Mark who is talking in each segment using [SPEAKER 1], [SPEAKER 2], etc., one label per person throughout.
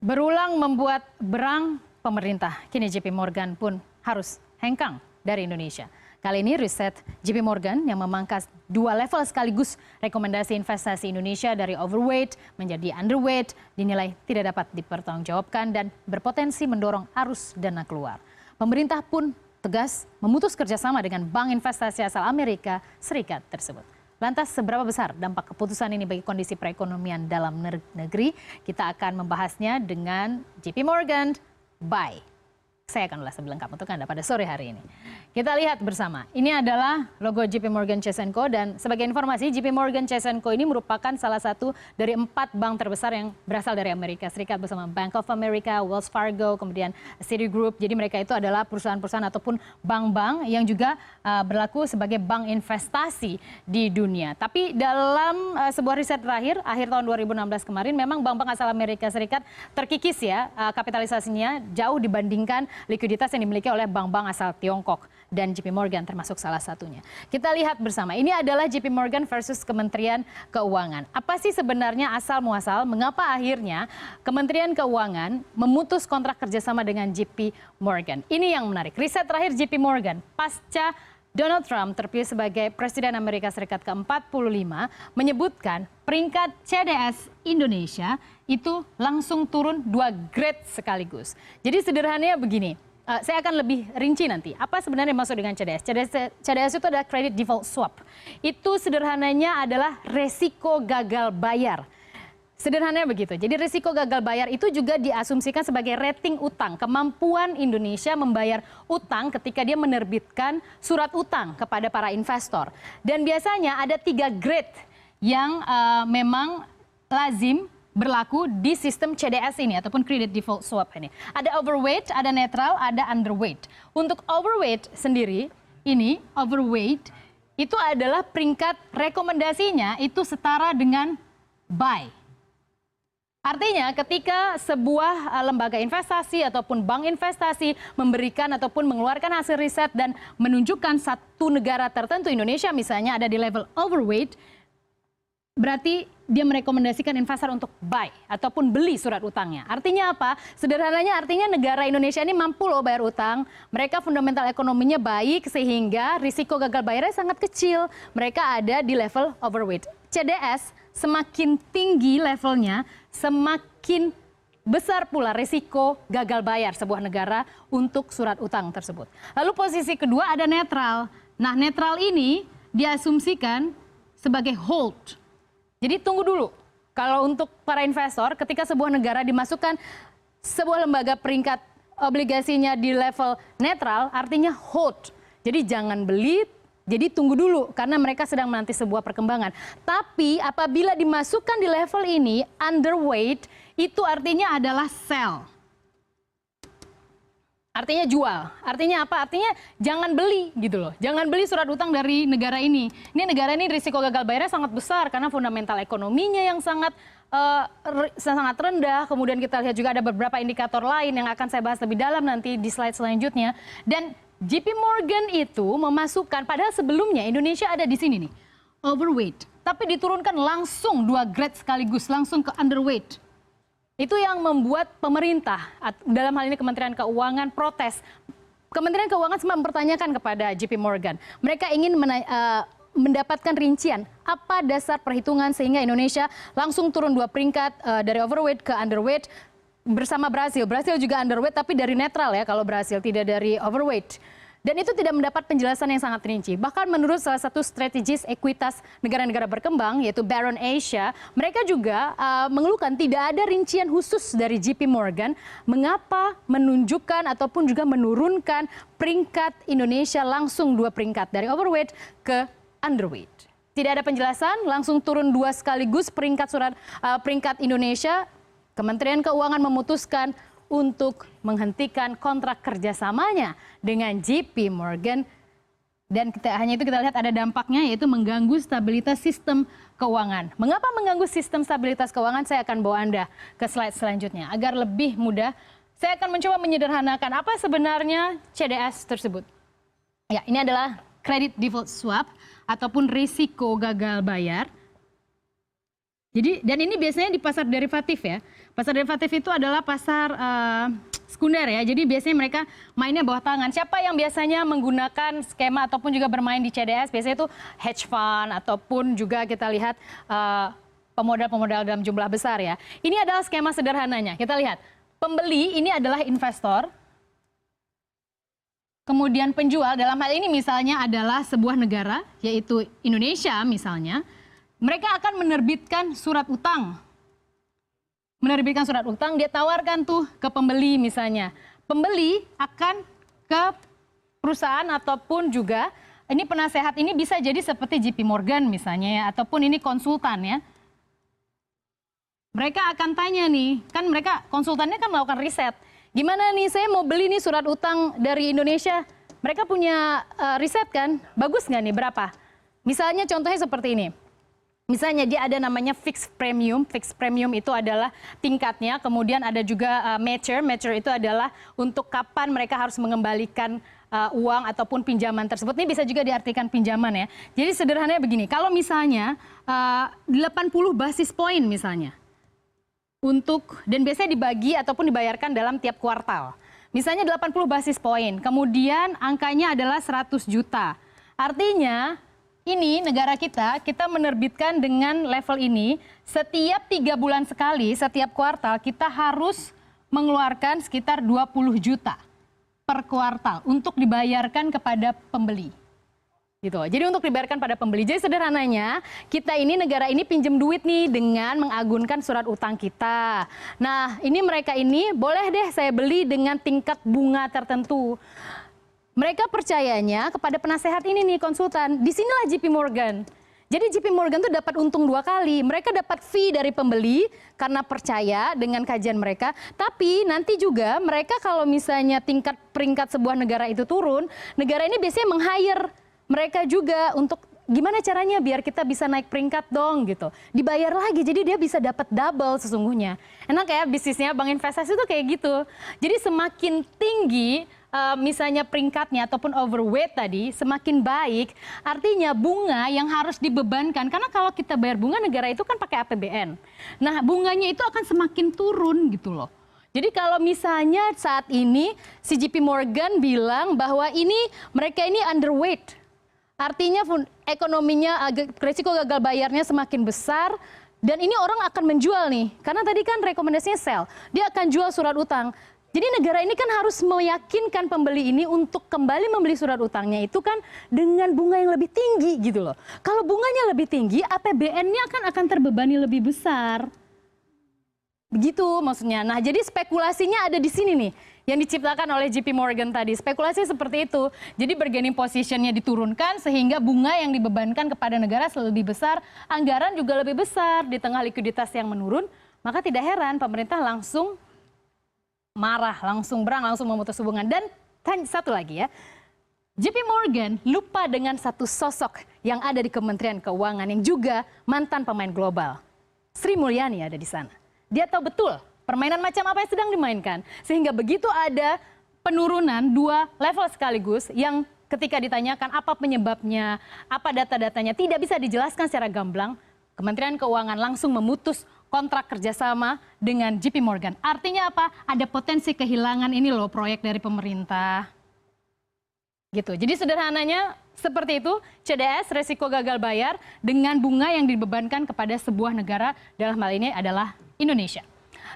[SPEAKER 1] Berulang membuat berang pemerintah. Kini JP Morgan pun harus hengkang dari Indonesia. Kali ini riset JP Morgan yang memangkas dua level sekaligus rekomendasi investasi Indonesia dari overweight menjadi underweight dinilai tidak dapat dipertanggungjawabkan dan berpotensi mendorong arus dana keluar. Pemerintah pun tegas memutus kerjasama dengan bank investasi asal Amerika Serikat tersebut. Lantas seberapa besar dampak keputusan ini bagi kondisi perekonomian dalam negeri? Kita akan membahasnya dengan JP Morgan Buy. Saya akan ulas lebih lengkap untuk Anda pada sore hari ini. Kita lihat bersama. Ini adalah logo JP Morgan Chase & Co. Dan sebagai informasi, JP Morgan Chase & Co. ini merupakan salah satu dari 4 bank terbesar yang berasal dari Amerika Serikat bersama Bank of America, Wells Fargo, kemudian Citigroup. Jadi mereka itu adalah perusahaan-perusahaan ataupun bank-bank yang juga berlaku sebagai bank investasi di dunia. Tapi dalam sebuah riset terakhir, akhir tahun 2016 kemarin, memang bank-bank asal Amerika Serikat terkikis ya kapitalisasinya jauh dibandingkan likuiditas yang dimiliki oleh bank-bank asal Tiongkok dan JP Morgan termasuk salah satunya. Kita lihat bersama. Ini adalah JP Morgan versus Kementerian Keuangan. Apa sih sebenarnya asal muasal mengapa akhirnya Kementerian Keuangan memutus kontrak kerjasama dengan JP Morgan? Ini yang menarik. Riset terakhir JP Morgan pasca Donald Trump terpilih sebagai Presiden Amerika Serikat ke-45 menyebutkan peringkat CDS Indonesia itu langsung turun 2 grade sekaligus. Jadi sederhananya begini, saya akan lebih rinci nanti. Apa sebenarnya maksud dengan CDS? CDS itu adalah Credit Default Swap. Itu sederhananya adalah resiko gagal bayar. Sederhananya begitu. Jadi risiko gagal bayar itu juga diasumsikan sebagai rating utang. Kemampuan Indonesia membayar utang ketika dia menerbitkan surat utang kepada para investor. Dan biasanya ada 3 grade yang memang lazim berlaku di sistem CDS ini ataupun Credit Default Swap ini. Ada overweight, ada netral, ada underweight. Untuk overweight sendiri, ini overweight itu adalah peringkat rekomendasinya itu setara dengan buy. Artinya ketika sebuah lembaga investasi ataupun bank investasi memberikan ataupun mengeluarkan hasil riset dan menunjukkan satu negara tertentu, Indonesia misalnya ada di level overweight, berarti dia merekomendasikan investor untuk buy ataupun beli surat utangnya. Artinya apa? Sederhananya artinya negara Indonesia ini mampu loh bayar utang. Mereka fundamental ekonominya baik sehingga risiko gagal bayarnya sangat kecil. Mereka ada di level overweight. CDS semakin tinggi levelnya, semakin besar pula risiko gagal bayar sebuah negara untuk surat utang tersebut. Lalu posisi kedua ada netral. Nah, netral ini diasumsikan sebagai hold. Jadi tunggu dulu. Kalau untuk para investor, ketika sebuah negara dimasukkan sebuah lembaga peringkat obligasinya di level netral, artinya hold. Jadi jangan beli, jadi tunggu dulu karena mereka sedang menanti sebuah perkembangan. Tapi apabila dimasukkan di level ini underweight, itu artinya adalah sell. Artinya jual. Artinya apa? Artinya jangan beli gitu loh. Jangan beli surat utang dari negara ini. Ini negara ini risiko gagal bayarnya sangat besar karena fundamental ekonominya yang sangat rendah. Kemudian kita lihat juga ada beberapa indikator lain yang akan saya bahas lebih dalam nanti di slide selanjutnya. Dan JP Morgan itu memasukkan, padahal sebelumnya Indonesia ada di sini nih, overweight. Tapi diturunkan langsung 2 grade sekaligus, langsung ke underweight. Itu yang membuat pemerintah, dalam hal ini Kementerian Keuangan, protes. Kementerian Keuangan sempat mempertanyakan kepada JP Morgan. Mereka ingin mendapatkan rincian apa dasar perhitungan sehingga Indonesia langsung turun 2 peringkat dari overweight ke underweight bersama Brasil. Brasil juga underweight tapi dari netral ya kalau Brasil, tidak dari overweight. Dan itu tidak mendapat penjelasan yang sangat rinci. Bahkan menurut salah satu strategis ekuitas negara-negara berkembang, yaitu Baron Asia, mereka juga mengeluhkan tidak ada rincian khusus dari JP Morgan mengapa menunjukkan ataupun juga menurunkan peringkat Indonesia langsung 2 peringkat dari overweight ke underweight. Tidak ada penjelasan, langsung turun 2 sekaligus peringkat Indonesia. Kementerian Keuangan memutuskan untuk menghentikan kontrak kerjasamanya dengan JP Morgan. Dan hanya itu kita lihat ada dampaknya yaitu mengganggu stabilitas sistem keuangan. Mengapa mengganggu sistem stabilitas keuangan? Saya akan bawa Anda ke slide selanjutnya. Agar lebih mudah, saya akan mencoba menyederhanakan apa sebenarnya CDS tersebut. Ya, ini adalah Credit Default Swap ataupun risiko gagal bayar. Jadi, dan ini biasanya di pasar derivatif ya. Pasar derivatif itu adalah pasar sekunder ya. Jadi biasanya mereka mainnya bawah tangan. Siapa yang biasanya menggunakan skema ataupun juga bermain di CDS? Biasanya itu hedge fund ataupun juga kita lihat pemodal-pemodal dalam jumlah besar ya. Ini adalah skema sederhananya. Kita lihat, pembeli ini adalah investor. Kemudian penjual dalam hal ini misalnya adalah sebuah negara, yaitu Indonesia misalnya. Mereka akan menerbitkan surat utang. Menerbitkan surat utang, dia tawarkan tuh ke pembeli misalnya. Pembeli akan ke perusahaan ataupun juga ini penasehat ini bisa jadi seperti JP Morgan misalnya ya, ataupun ini konsultan ya. Mereka akan tanya nih, kan mereka konsultannya kan melakukan riset. Gimana nih saya mau beli nih surat utang dari Indonesia? Mereka punya riset kan, bagus nggak nih berapa? Misalnya contohnya seperti ini. Misalnya dia ada namanya fixed premium itu adalah tingkatnya, kemudian ada juga mature itu adalah untuk kapan mereka harus mengembalikan uang ataupun pinjaman tersebut. Ini bisa juga diartikan pinjaman ya. Jadi sederhananya begini, kalau misalnya 80 basis point misalnya, dan biasanya dibagi ataupun dibayarkan dalam tiap kuartal. Misalnya 80 basis point, kemudian angkanya adalah 100 juta. Artinya ini negara kita menerbitkan dengan level ini setiap 3 bulan sekali, setiap kuartal kita harus mengeluarkan sekitar 20 juta per kuartal untuk dibayarkan kepada pembeli. Gitu. Jadi untuk dibayarkan pada pembeli. Jadi sederhananya kita ini negara ini pinjam duit nih dengan mengagunkan surat utang kita. Nah ini mereka ini boleh deh saya beli dengan tingkat bunga tertentu. Mereka percayanya kepada penasehat ini nih konsultan. Disinilah JP Morgan. Jadi JP Morgan tuh dapat untung 2 kali. Mereka dapat fee dari pembeli karena percaya dengan kajian mereka. Tapi nanti juga mereka kalau misalnya tingkat peringkat sebuah negara itu turun, negara ini biasanya meng-hire mereka juga untuk gimana caranya biar kita bisa naik peringkat dong gitu. Dibayar lagi jadi dia bisa dapat double sesungguhnya. Enak ya bisnisnya bank investasi itu kayak gitu. Jadi semakin tinggi misalnya peringkatnya ataupun overweight tadi semakin baik, artinya bunga yang harus dibebankan karena kalau kita bayar bunga negara itu kan pakai APBN. Nah, bunganya itu akan semakin turun gitu loh. Jadi kalau misalnya saat ini si JP Morgan bilang bahwa ini mereka ini underweight. Artinya ekonominya risiko gagal bayarnya semakin besar dan ini orang akan menjual nih. Karena tadi kan rekomendasinya sell. Dia akan jual surat utang. Jadi negara ini kan harus meyakinkan pembeli ini untuk kembali membeli surat utangnya itu kan dengan bunga yang lebih tinggi gitu loh. Kalau bunganya lebih tinggi, APBN-nya akan terbebani lebih besar. Begitu maksudnya. Nah jadi spekulasinya ada di sini nih. Yang diciptakan oleh JP Morgan tadi. Spekulasi seperti itu. Jadi bargaining position-nya diturunkan sehingga bunga yang dibebankan kepada negara lebih besar. Anggaran juga lebih besar di tengah likuiditas yang menurun. Maka tidak heran pemerintah langsung marah, langsung berang, langsung memutus hubungan. Dan satu lagi ya, JP Morgan lupa dengan satu sosok yang ada di Kementerian Keuangan yang juga mantan pemain global. Sri Mulyani ada di sana. Dia tahu betul permainan macam apa yang sedang dimainkan. Sehingga begitu ada penurunan 2 level sekaligus yang ketika ditanyakan apa penyebabnya, apa data-datanya tidak bisa dijelaskan secara gamblang, Kementerian Keuangan langsung memutus kontrak kerjasama dengan JP Morgan. Artinya apa? Ada potensi kehilangan ini loh proyek dari pemerintah. Gitu. Jadi sederhananya seperti itu, CDS resiko gagal bayar dengan bunga yang dibebankan kepada sebuah negara, dalam hal ini adalah Indonesia.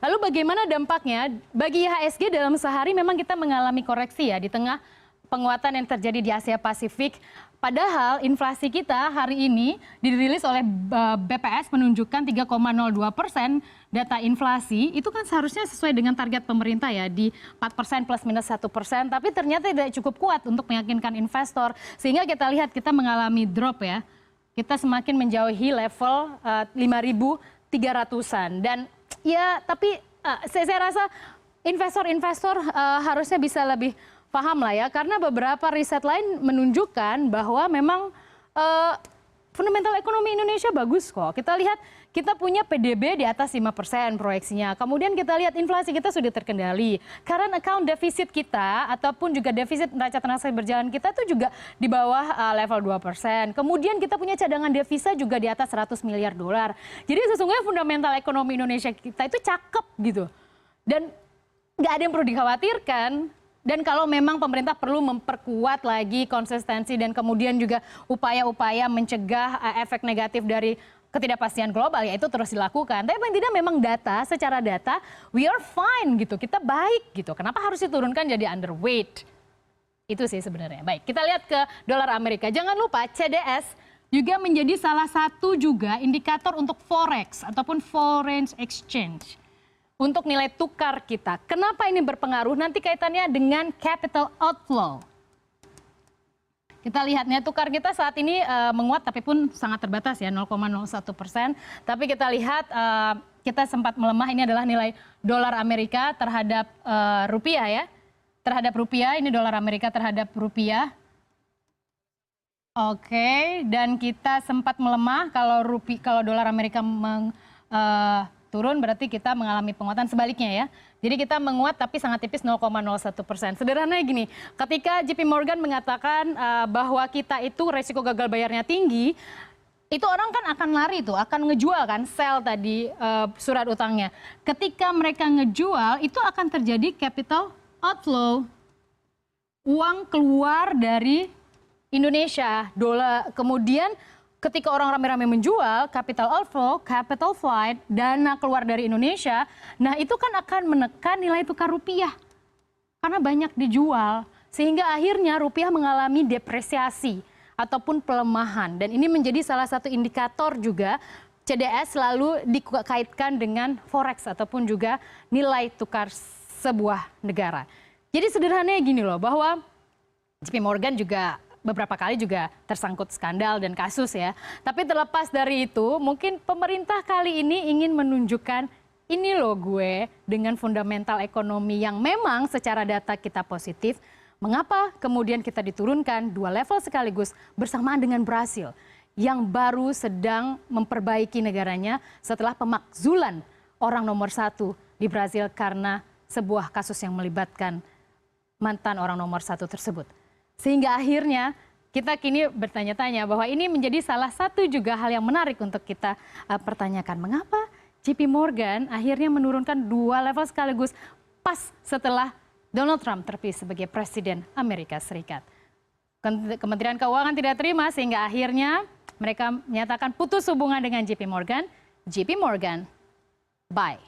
[SPEAKER 1] Lalu bagaimana dampaknya? Bagi IHSG dalam sehari memang kita mengalami koreksi ya di tengah penguatan yang terjadi di Asia Pasifik. Padahal inflasi kita hari ini dirilis oleh BPS menunjukkan 3,02% data inflasi. Itu kan seharusnya sesuai dengan target pemerintah ya di 4% plus minus 1%. Tapi ternyata tidak cukup kuat untuk meyakinkan investor. Sehingga kita lihat kita mengalami drop ya. Kita semakin menjauhi level 5.300-an. Dan ya tapi saya rasa investor-investor harusnya bisa lebih paham lah ya, karena beberapa riset lain menunjukkan bahwa memang fundamental ekonomi Indonesia bagus kok. Kita lihat kita punya PDB di atas 5% proyeksinya. Kemudian kita lihat inflasi kita sudah terkendali. Current account defisit kita ataupun juga defisit neraca transaksi berjalan kita itu juga di bawah level 2%. Kemudian kita punya cadangan devisa juga di atas 100 miliar dolar. Jadi sesungguhnya fundamental ekonomi Indonesia kita itu cakep gitu. Dan nggak ada yang perlu dikhawatirkan. Dan kalau memang pemerintah perlu memperkuat lagi konsistensi dan kemudian juga upaya-upaya mencegah efek negatif dari ketidakpastian global, ya itu terus dilakukan. Tapi paling tidak memang secara data, we are fine gitu, kita baik gitu. Kenapa harus diturunkan jadi underweight? Itu sih sebenarnya. Baik, kita lihat ke dolar Amerika. Jangan lupa CDS juga menjadi salah satu juga indikator untuk forex ataupun foreign exchange. Untuk nilai tukar kita. Kenapa ini berpengaruh? Nanti kaitannya dengan capital outflow. Kita lihat nilai tukar kita saat ini menguat tapi pun sangat terbatas ya 0,01%. Tapi kita lihat kita sempat melemah. Ini adalah nilai dolar Amerika terhadap rupiah ya. Terhadap rupiah, ini dolar Amerika terhadap rupiah. Oke, dan kita sempat melemah kalau dolar Amerika turun berarti kita mengalami penguatan sebaliknya ya. Jadi kita menguat tapi sangat tipis 0,01%. Sederhananya gini, ketika JP Morgan mengatakan bahwa kita itu resiko gagal bayarnya tinggi, itu orang kan akan lari tuh, akan ngejual kan, sell tadi surat utangnya. Ketika mereka ngejual, itu akan terjadi capital outflow. Uang keluar dari Indonesia, dolar. Kemudian ketika orang rame-rame menjual, capital outflow, capital flight, dana keluar dari Indonesia, nah itu kan akan menekan nilai tukar rupiah. Karena banyak dijual, sehingga akhirnya rupiah mengalami depresiasi ataupun pelemahan. Dan ini menjadi salah satu indikator juga CDS selalu dikaitkan dengan forex ataupun juga nilai tukar sebuah negara. Jadi sederhananya gini loh, bahwa JP Morgan juga beberapa kali juga tersangkut skandal dan kasus ya. Tapi terlepas dari itu, mungkin pemerintah kali ini ingin menunjukkan ini loh gue dengan fundamental ekonomi yang memang secara data kita positif. Mengapa kemudian kita diturunkan 2 level sekaligus bersamaan dengan Brasil yang baru sedang memperbaiki negaranya setelah pemakzulan orang nomor 1 di Brasil karena sebuah kasus yang melibatkan mantan orang nomor 1 tersebut. Sehingga akhirnya kita kini bertanya-tanya bahwa ini menjadi salah satu juga hal yang menarik untuk kita pertanyakan. Mengapa JP Morgan akhirnya menurunkan 2 level sekaligus pas setelah Donald Trump terpilih sebagai Presiden Amerika Serikat. Kementerian Keuangan tidak terima sehingga akhirnya mereka menyatakan putus hubungan dengan JP Morgan. JP Morgan, bye.